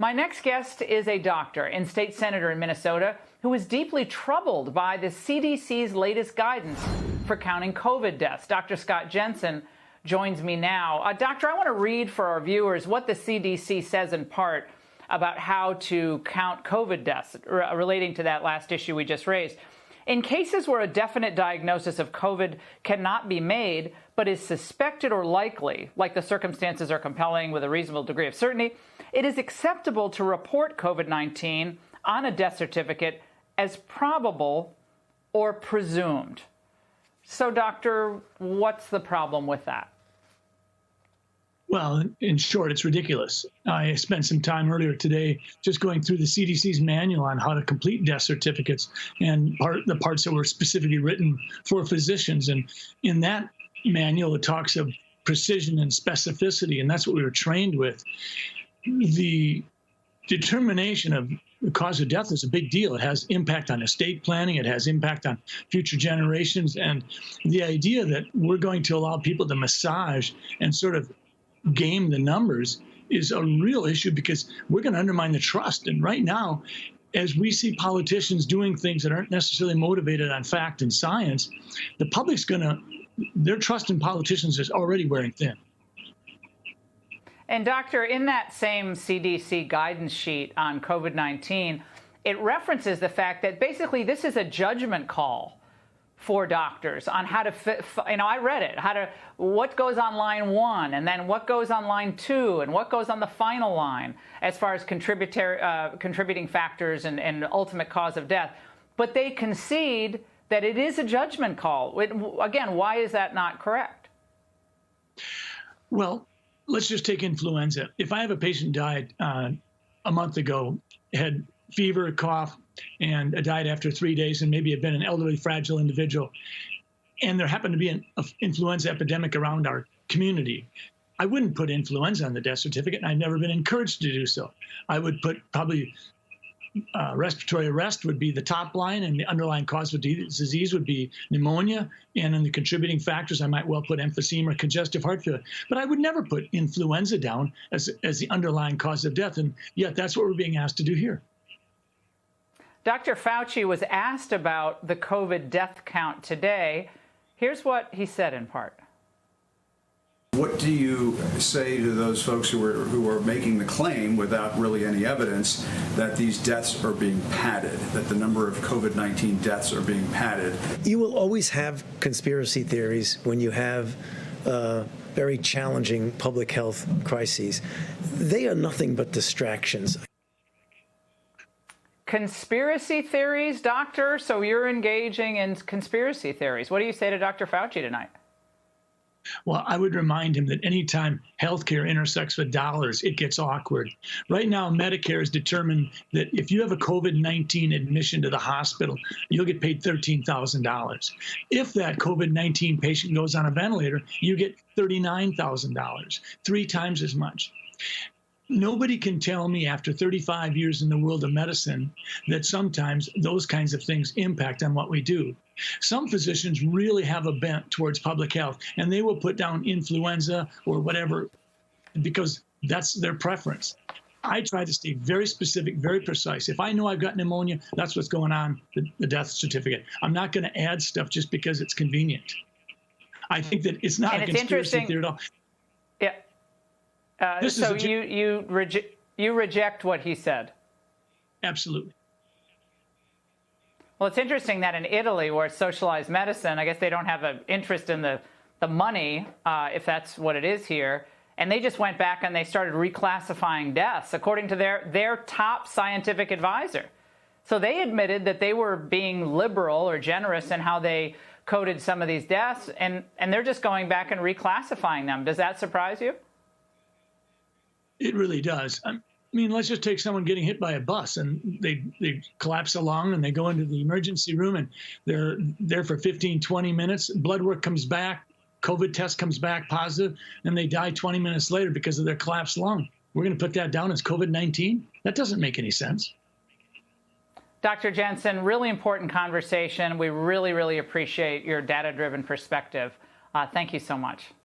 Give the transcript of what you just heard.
My next guest is a doctor and state senator in Minnesota who is deeply troubled by the CDC's latest guidance for counting COVID deaths. Dr. Scott Jensen joins me now. Doctor, I want to read for our viewers what the CDC says in part about how to count COVID deaths relating to that last issue we just raised. In cases where a definite diagnosis of COVID cannot be made, but is suspected or likely, like the circumstances are compelling with a reasonable degree of certainty, it is acceptable to report COVID-19 on a death certificate as probable or presumed. So, doctor, what's the problem with that? Well, in short, it's ridiculous. I spent some time earlier today just going through the CDC's manual on how to complete death certificates and the parts that were specifically written for physicians. And in that manual, it talks of precision and specificity, and that's what we were trained with. The determination of the cause of death is a big deal. It has impact on estate planning. It has impact on future generations. And the idea that we're going to allow people to massage and sort of game the numbers is a real issue, because we're going to undermine the trust. And right now, as we see politicians doing things that aren't necessarily motivated on fact and science, the public's their trust in politicians is already wearing thin. And doctor, in that same CDC guidance sheet on COVID-19, it references the fact that basically this is a judgment call for doctors on how to fit, I read it, what goes on line 1 and then what goes on line 2 and what goes on the final line as far as contributing factors and ultimate cause of death. But they concede that it is a judgment call. Again, why is that not correct? Well, let's just take influenza. If I have a patient died a month ago, had fever, cough, and died after 3 days, and maybe had been an elderly, fragile individual, and there happened to be an influenza epidemic around our community, I wouldn't put influenza on the death certificate, and I've never been encouraged to do so. I would put probably respiratory arrest would be the top line, and the underlying cause of disease would be pneumonia, and in the contributing factors, I might well put emphysema or congestive heart failure. But I would never put influenza down as the underlying cause of death, and yet that's what we're being asked to do here. Dr. Fauci was asked about the COVID death count today. Here's what he said in part. What do you say to those folks who are making the claim without really any evidence that these deaths are being padded, that the number of COVID-19 deaths are being padded? You will always have conspiracy theories when you have very challenging public health crises. They are nothing but distractions. Conspiracy theories, doctor? So you're engaging in conspiracy theories. What do you say to Dr. Fauci tonight? Well, I would remind him that anytime healthcare intersects with dollars, it gets awkward. Right now, Medicare has determined that if you have a COVID-19 admission to the hospital, you'll get paid $13,000. If that COVID-19 patient goes on a ventilator, you get $39,000, 3 times as much. Nobody can tell me after 35 years in the world of medicine that sometimes those kinds of things impact on what we do. Some physicians really have a bent towards public health, and they will put down influenza or whatever because that's their preference. I try to stay very specific, very precise. If I know I've got pneumonia, that's what's going on the death certificate. I'm not going to add stuff just because it's convenient. I think that it's not a conspiracy theory at all. Yeah. So you reject what he said? Absolutely. Well, it's interesting that in Italy, where it's socialized medicine, I guess they don't have an interest in the money, if that's what it is here, and they just went back and they started reclassifying deaths according to their top scientific advisor. So they admitted that they were being liberal or generous in how they coded some of these deaths, and they're just going back and reclassifying them. Does that surprise you? It really does. I mean, let's just take someone getting hit by a bus and they collapse along and they go into the emergency room and they're there for 15, 20 minutes. Blood work comes back, COVID test comes back positive, and they die 20 minutes later because of their collapsed lung. We're going to put that down as COVID-19? That doesn't make any sense. Dr. Jensen, really important conversation. We really, really appreciate your data-driven perspective. Thank you so much.